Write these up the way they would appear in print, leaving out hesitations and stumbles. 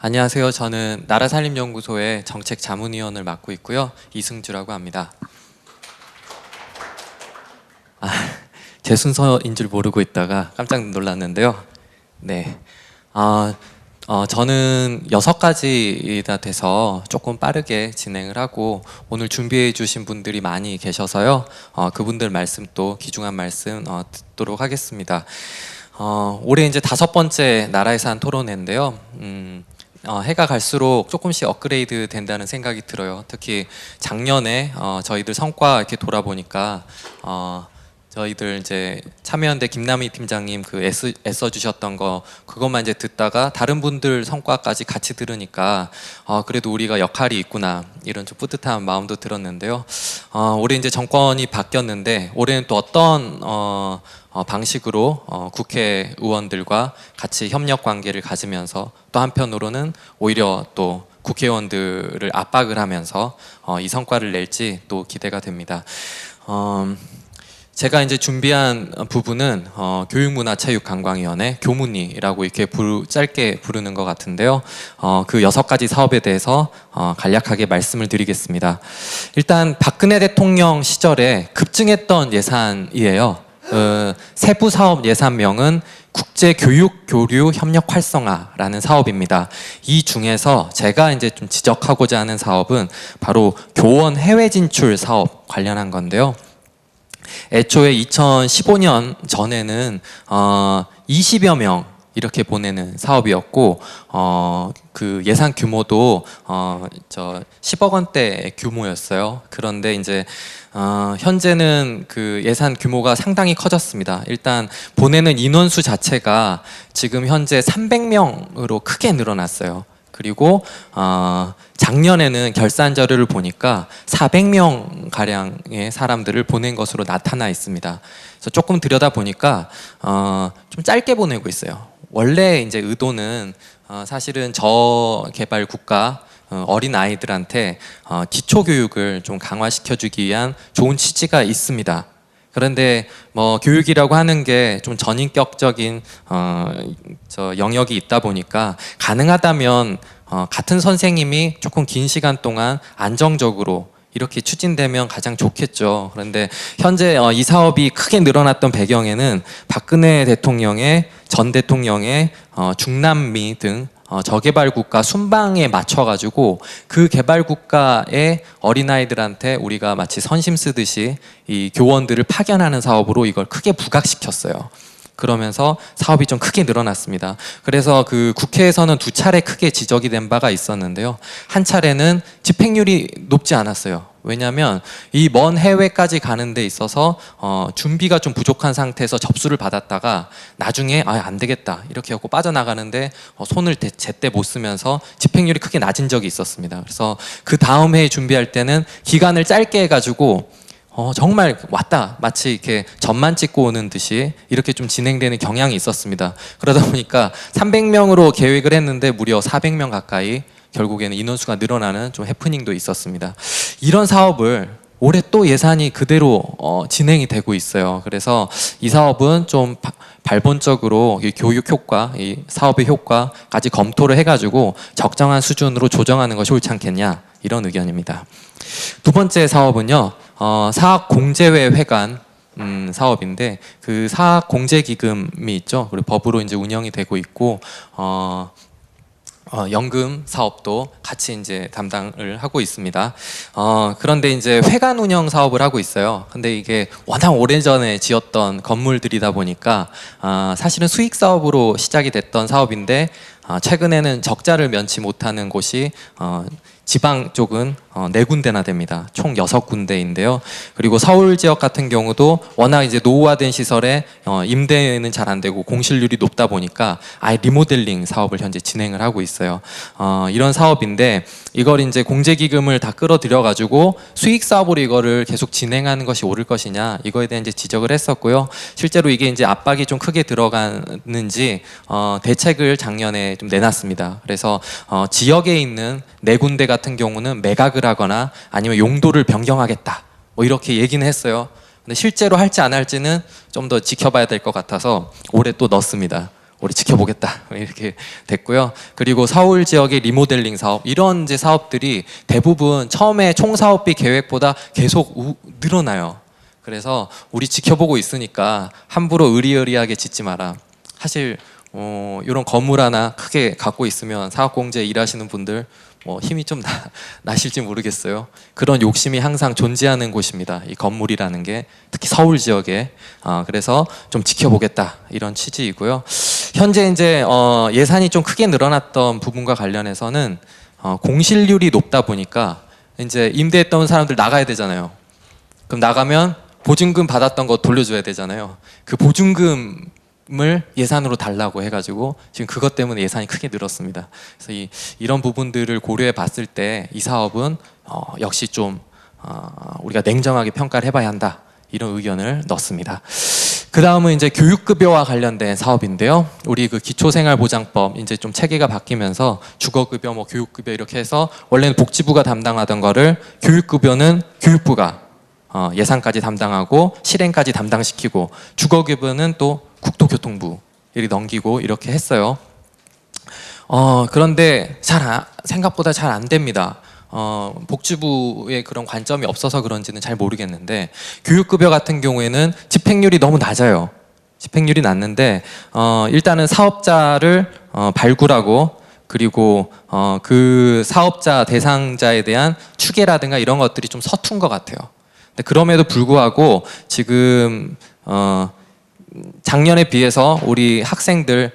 안녕하세요. 저는 나라살림연구소의 정책자문위원을 맡고 있고요. 이승주라고 합니다. 제 순서인 줄 모르고 있다가 깜짝 놀랐는데요. 네, 저는 6가지가 돼서 조금 빠르게 진행을 하고 오늘 준비해 주신 분들이 많이 계셔서요. 그분들 말씀 또 귀중한 말씀 듣도록 하겠습니다. 올해 이제 5번째 나라예산 토론회인데요. 해가 갈수록 조금씩 업그레이드 된다는 생각이 들어요. 특히 작년에 저희들 성과 이렇게 돌아보니까 저희들 이제 참여연대 김남희 팀장님 그 애써 주셨던 거 그것만 이제 듣다가 다른 분들 성과까지 같이 들으니까 그래도 우리가 역할이 있구나 이런 좀 뿌듯한 마음도 들었는데요. 올해 이제 정권이 바뀌었는데 올해는 또 어떤 방식으로 국회의원들과 같이 협력 관계를 가지면서 또 한편으로는 오히려 또 국회의원들을 압박을 하면서 이 성과를 낼지 또 기대가 됩니다. 제가 이제 준비한 부분은 교육문화체육관광위원회 교문위라고 이렇게 짧게 부르는 것 같은데요. 그 6가지 사업에 대해서 간략하게 말씀을 드리겠습니다. 일단 박근혜 대통령 시절에 급증했던 예산이에요. 세부 사업 예산명은 국제교육교류 협력 활성화라는 사업입니다. 이 중에서 제가 이제 좀 지적하고자 하는 사업은 바로 교원 해외 진출 사업 관련한 건데요. 애초에 2015년 전에는 20여 명 이렇게 보내는 사업이었고 그 예산 규모도 10억 원대 규모였어요. 그런데 이제 현재는 그 예산 규모가 상당히 커졌습니다. 일단 보내는 인원수 자체가 지금 현재 300명으로 크게 늘어났어요. 그리고 작년에는 결산 자료를 보니까 400명 가량의 사람들을 보낸 것으로 나타나 있습니다. 그래서 조금 들여다 보니까 좀 짧게 보내고 있어요. 원래 이제 의도는 사실은 저개발 국가 어린 아이들한테 기초 교육을 좀 강화시켜주기 위한 좋은 취지가 있습니다. 그런데 뭐 교육이라고 하는 게 좀 전인격적인 영역이 있다 보니까 가능하다면 같은 선생님이 조금 긴 시간 동안 안정적으로 이렇게 추진되면 가장 좋겠죠. 그런데 현재 이 사업이 크게 늘어났던 배경에는 박근혜 대통령의 전 대통령의 중남미 등 저개발 국가 순방에 맞춰가지고 그 개발 국가의 어린아이들한테 우리가 마치 선심 쓰듯이 이 교원들을 파견하는 사업으로 이걸 크게 부각시켰어요. 그러면서 사업이 좀 크게 늘어났습니다. 그래서 그 국회에서는 2차례 크게 지적이 된 바가 있었는데요. 한 차례는 집행률이 높지 않았어요. 왜냐하면 이 먼 해외까지 가는 데 있어서 준비가 좀 부족한 상태에서 접수를 받았다가 나중에 안 되겠다 이렇게 하고 빠져나가는데 손을 제때 못 쓰면서 집행률이 크게 낮은 적이 있었습니다. 그래서 그 다음 해에 준비할 때는 기간을 짧게 해가지고 정말 왔다 마치 이렇게 점만 찍고 오는 듯이 이렇게 좀 진행되는 경향이 있었습니다. 그러다 보니까 300명으로 계획을 했는데 무려 400명 가까이 결국에는 인원수가 늘어나는 좀 해프닝도 있었습니다. 이런 사업을 올해 또 예산이 그대로 진행이 되고 있어요. 그래서 이 사업은 좀 발본적으로 이 교육 효과, 이 사업의 효과까지 검토를 해가지고 적정한 수준으로 조정하는 것이 옳지 않겠냐 이런 의견입니다. 두 번째 사업은요, 사학공제회 회관 사업인데 그 사학공제기금이 있죠. 그리고 법으로 이제 운영이 되고 있고 연금 사업도 같이 이제 담당을 하고 있습니다. 그런데 이제 회관 운영 사업을 하고 있어요. 근데 이게 워낙 오래전에 지었던 건물들이다 보니까 사실은 수익 사업으로 시작이 됐던 사업인데 최근에는 적자를 면치 못하는 곳이 지방 쪽은 4군데나 됩니다. 총 6군데인데요. 그리고 서울 지역 같은 경우도 워낙 이제 노후화된 시설에 임대는 잘 안 되고 공실률이 높다 보니까 아예 리모델링 사업을 현재 진행을 하고 있어요. 이런 사업인데 이걸 이제 공제기금을 다 끌어들여 가지고 수익 사업으로 이거를 계속 진행하는 것이 옳을 것이냐 이거에 대한 이제 지적을 했었고요. 실제로 이게 이제 압박이 좀 크게 들어가는지 대책을 작년에 좀 내놨습니다. 그래서 지역에 있는 4군데 같은 경우는 매각을 하거나 아니면 용도를 변경하겠다 뭐 이렇게 얘기는 했어요. 근데 실제로 할지 안 할지는 좀 더 지켜봐야 될 것 같아서 올해 또 넣습니다. 우리 지켜보겠다 이렇게 됐고요. 그리고 서울 지역의 리모델링 사업 이런 이제 사업들이 대부분 처음에 총 사업비 계획보다 계속 늘어나요. 그래서 우리 지켜보고 있으니까 함부로 의리의리하게 짓지 마라. 사실 이런 건물 하나 크게 갖고 있으면 사업공제 일하시는 분들 힘이 좀 나실지 모르겠어요. 그런 욕심이 항상 존재하는 곳입니다. 이 건물이라는 게 특히 서울 지역에 그래서 좀 지켜보겠다 이런 취지이고요. 현재 이제 예산이 좀 크게 늘어났던 부분과 관련해서는 공실률이 높다 보니까 이제 임대했던 사람들 나가야 되잖아요. 그럼 나가면 보증금 받았던 거 돌려줘야 되잖아요. 그 보증금을 예산으로 달라고 해가지고 지금 그것 때문에 예산이 크게 늘었습니다. 그래서 이런 부분들을 고려해 봤을 때 이 사업은 역시 좀 우리가 냉정하게 평가를 해봐야 한다 이런 의견을 넣습니다. 그 다음은 이제 교육급여와 관련된 사업인데요. 우리 그 기초생활보장법 이제 좀 체계가 바뀌면서 주거급여, 교육급여 이렇게 해서 원래는 복지부가 담당하던 거를 교육급여는 교육부가 예산까지 담당하고 실행까지 담당시키고 주거급여는 또 국토교통부 이렇게 넘기고 이렇게 했어요. 그런데 생각보다 잘 안 됩니다. 복지부의 그런 관점이 없어서 그런지는 잘 모르겠는데 교육급여 같은 경우에는 집행률이 너무 낮아요. 집행률이 낮는데 일단은 사업자를 발굴하고 그리고 그 사업자 대상자에 대한 추계라든가 이런 것들이 좀 서툰 것 같아요. 근데 그럼에도 불구하고 지금 작년에 비해서 우리 학생들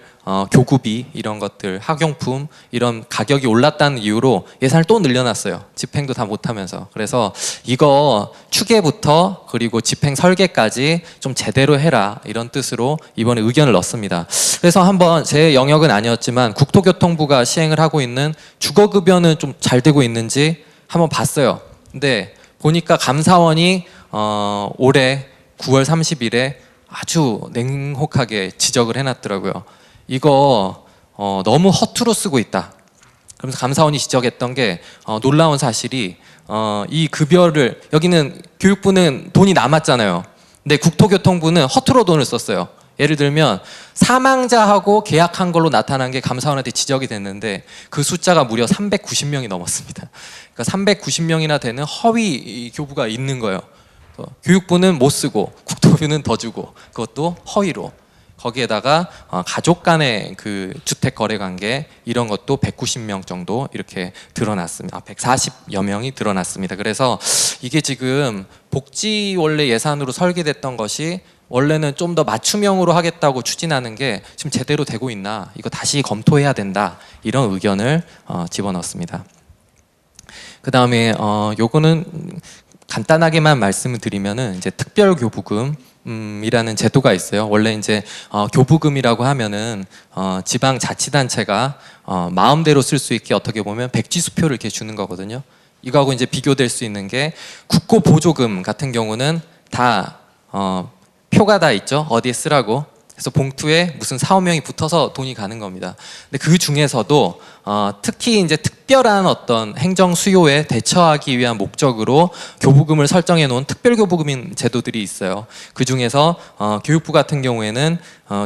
교구비 이런 것들 학용품 이런 가격이 올랐다는 이유로 예산을 또 늘려놨어요. 집행도 다 못하면서. 그래서 이거 추계부터 그리고 집행 설계까지 좀 제대로 해라 이런 뜻으로 이번에 의견을 넣습니다. 그래서 한번 제 영역은 아니었지만 국토교통부가 시행을 하고 있는 주거급여는 좀 잘 되고 있는지 한번 봤어요. 근데 보니까 감사원이 올해 9월 30일에 아주 냉혹하게 지적을 해놨더라고요. 이거 너무 허투루 쓰고 있다. 그러면서 감사원이 지적했던 게 놀라운 사실이 이 급여를 여기는 교육부는 돈이 남았잖아요. 근데 국토교통부는 허투루 돈을 썼어요. 예를 들면 사망자하고 계약한 걸로 나타난 게 감사원한테 지적이 됐는데 그 숫자가 무려 390명이 넘었습니다. 그러니까 390명이나 되는 허위 교부가 있는 거예요. 교육부는 못 쓰고 국토부는 더 주고 그것도 허위로. 거기에다가 가족 간의 그 주택 거래 관계 이런 것도 190명 정도 이렇게 드러났습니다. 140여 명이 드러났습니다. 그래서 이게 지금 복지 원래 예산으로 설계됐던 것이 원래는 좀 더 맞춤형으로 하겠다고 추진하는 게 지금 제대로 되고 있나 이거 다시 검토해야 된다 이런 의견을 집어넣습니다. 그 다음에 요거는 간단하게만 말씀을 드리면은 이제 특별교부금 이라는 제도가 있어요. 원래 이제 교부금이라고 하면은 지방자치단체가 마음대로 쓸 수 있게 어떻게 보면 백지수표를 이렇게 주는 거거든요. 이거하고 이제 비교될 수 있는 게 국고보조금 같은 경우는 다 표가 다 있죠. 어디에 쓰라고. 그래서 봉투에 무슨 4, 5명이 붙어서 돈이 가는 겁니다. 근데 그 중에서도 특히 이제 특별한 어떤 행정 수요에 대처하기 위한 목적으로 교부금을 설정해 놓은 특별교부금인 제도들이 있어요. 그 중에서 교육부 같은 경우에는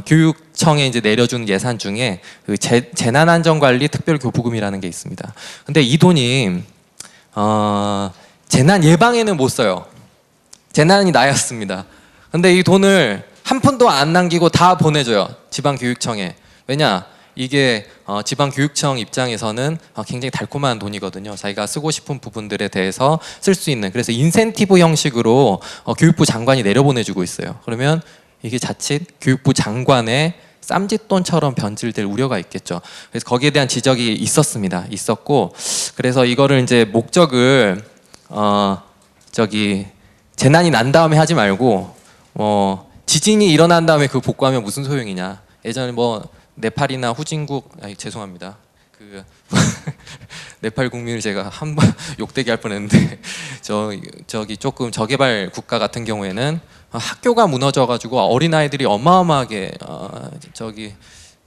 교육청에 이제 내려준 예산 중에 그 재난안전관리 특별교부금이라는 게 있습니다. 근데 이 돈이 재난 예방에는 못 써요. 재난이 나였습니다. 근데 이 돈을 한 푼도 안 남기고 다 보내줘요. 지방교육청에. 왜냐? 이게 지방교육청 입장에서는 굉장히 달콤한 돈이거든요. 자기가 쓰고 싶은 부분들에 대해서 쓸 수 있는. 그래서 인센티브 형식으로 교육부 장관이 내려보내주고 있어요. 그러면 이게 자칫 교육부 장관의 쌈짓돈처럼 변질될 우려가 있겠죠. 그래서 거기에 대한 지적이 있었고 그래서 이거를 이제 목적을 재난이 난 다음에 하지 말고 지진이 일어난 다음에 그 복구하면 무슨 소용이냐. 예전에 네팔이나 후진국 죄송합니다. 그 네팔 국민을 제가 한 번 욕되게 할 뻔했는데 저기 조금 저개발 국가 같은 경우에는 학교가 무너져가지고 어린 아이들이 어마어마하게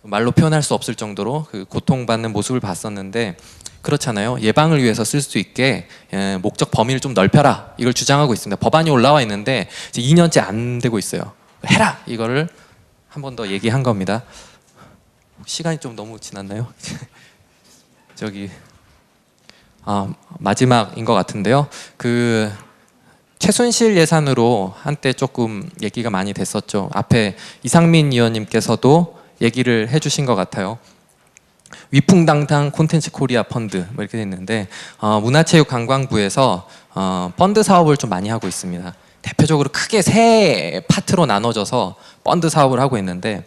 말로 표현할 수 없을 정도로 그 고통받는 모습을 봤었는데 그렇잖아요. 예방을 위해서 쓸 수 있게 목적 범위를 좀 넓혀라 이걸 주장하고 있습니다. 법안이 올라와 있는데 이제 2년째 안 되고 있어요. 해라 이거를 한 번 더 얘기한 겁니다. 시간이 좀 너무 지났나요? 저기 마지막인 것 같은데요. 그 최순실 예산으로 한때 조금 얘기가 많이 됐었죠. 앞에 이상민 의원님께서도 얘기를 해주신 것 같아요. 위풍당당 콘텐츠 코리아 펀드 뭐 이렇게 됐는데 문화체육관광부에서 펀드 사업을 좀 많이 하고 있습니다. 대표적으로 크게 세 파트로 나눠져서 펀드 사업을 하고 있는데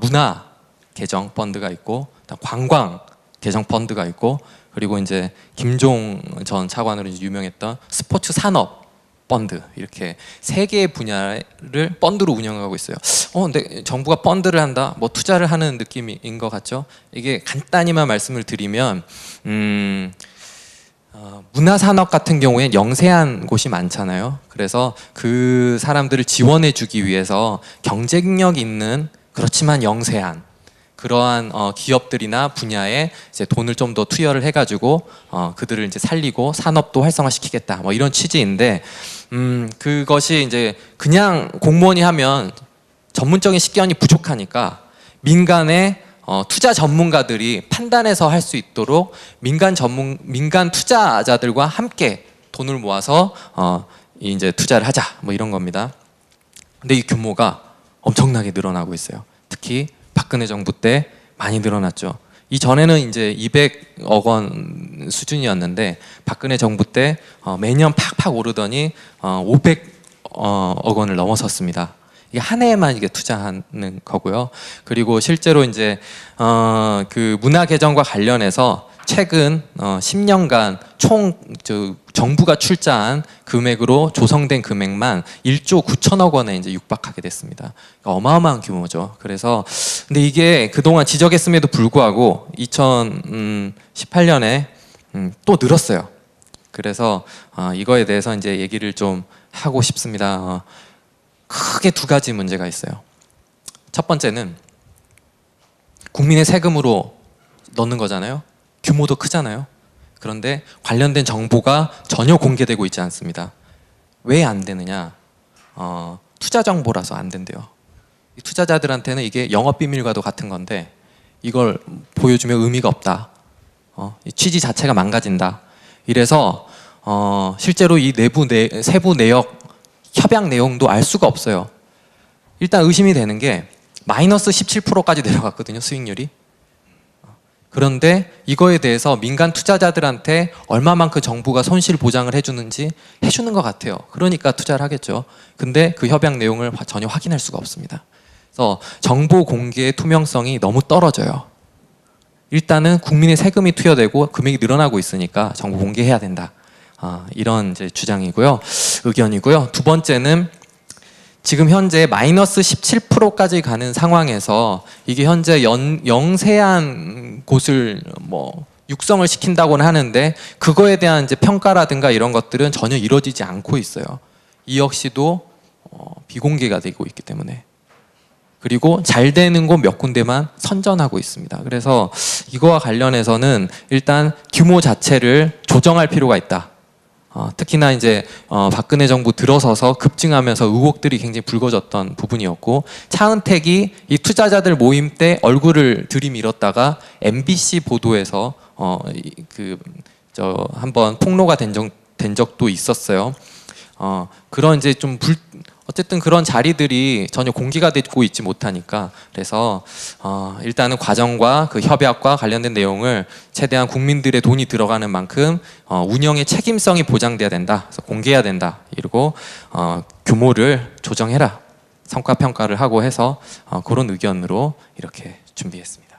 문화 개정 펀드가 있고 관광 개정 펀드가 있고 그리고 이제 김종 전 차관으로 유명했던 스포츠 산업 펀드 이렇게 세 개의 분야를 펀드로 운영하고 있어요. 근데 정부가 펀드를 한다, 뭐 투자를 하는 느낌인 것 같죠? 이게 간단히만 말씀을 드리면 문화산업 같은 경우엔 영세한 곳이 많잖아요. 그래서 그 사람들을 지원해주기 위해서 경쟁력 있는 그렇지만 영세한 그러한 기업들이나 분야에 이제 돈을 좀 더 투여를 해가지고 그들을 이제 살리고 산업도 활성화시키겠다. 뭐 이런 취지인데 그것이 이제 그냥 공무원이 하면 전문적인 식견이 부족하니까 민간의 투자 전문가들이 판단해서 할 수 있도록 민간 투자자들과 함께 돈을 모아서 이제 투자를 하자. 뭐 이런 겁니다. 근데 이 규모가 엄청나게 늘어나고 있어요. 특히 박근혜 정부 때 많이 늘어났죠. 이 전에는 이제 200억 원 수준이었는데 박근혜 정부 때 매년 팍팍 오르더니 500억 원을 넘어섰습니다. 이게 한 해에만 이게 투자하는 거고요. 그리고 실제로 이제 그 문화 개정과 관련해서 최근 10년간 총 정부가 출자한 금액으로 조성된 금액만 1조 9천억 원에 이제 육박하게 됐습니다. 그러니까 어마어마한 규모죠. 그래서 근데 이게 그동안 지적했음에도 불구하고 2018년에 또 늘었어요. 그래서 이거에 대해서 이제 얘기를 좀 하고 싶습니다. 크게 두 가지 문제가 있어요. 첫 번째는 국민의 세금으로 넣는 거잖아요. 규모도 크잖아요. 그런데 관련된 정보가 전혀 공개되고 있지 않습니다. 왜 안 되느냐? 투자 정보라서 안 된대요. 투자자들한테는 이게 영업 비밀과도 같은 건데 이걸 보여주면 의미가 없다. 취지 자체가 망가진다. 이래서 실제로 이 세부 내역 협약 내용도 알 수가 없어요. 일단 의심이 되는 게 마이너스 17%까지 내려갔거든요. 수익률이. 그런데 이거에 대해서 민간 투자자들한테 얼마만큼 정부가 손실 보장을 해주는지 해주는 것 같아요. 그러니까 투자를 하겠죠. 근데 그 협약 내용을 전혀 확인할 수가 없습니다. 그래서 정보 공개의 투명성이 너무 떨어져요. 일단은 국민의 세금이 투여되고 금액이 늘어나고 있으니까 정보 공개해야 된다. 이런 이제 주장이고요. 의견이고요. 두 번째는 지금 현재 마이너스 17%까지 가는 상황에서 이게 현재 영세한 곳을 뭐 육성을 시킨다고는 하는데 그거에 대한 이제 평가라든가 이런 것들은 전혀 이루어지지 않고 있어요. 이 역시도 비공개가 되고 있기 때문에. 그리고 잘 되는 곳 몇 군데만 선전하고 있습니다. 그래서 이거와 관련해서는 일단 규모 자체를 조정할 필요가 있다. 특히나 이제 박근혜 정부 들어서서 급증하면서 의혹들이 굉장히 불거졌던 부분이었고 차은택이 이 투자자들 모임 때 얼굴을 들이밀었다가 MBC 보도에서 한번 폭로가 된 적도 있었어요. 그런 이제 좀 어쨌든 그런 자리들이 전혀 공개가 되고 있지 못하니까 그래서 일단은 과정과 그 협약과 관련된 내용을 최대한 국민들의 돈이 들어가는 만큼 운영의 책임성이 보장돼야 된다. 그래서 공개해야 된다. 이러고 규모를 조정해라. 성과 평가를 하고 해서 그런 의견으로 이렇게 준비했습니다.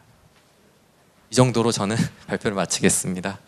이 정도로 저는 발표를 마치겠습니다.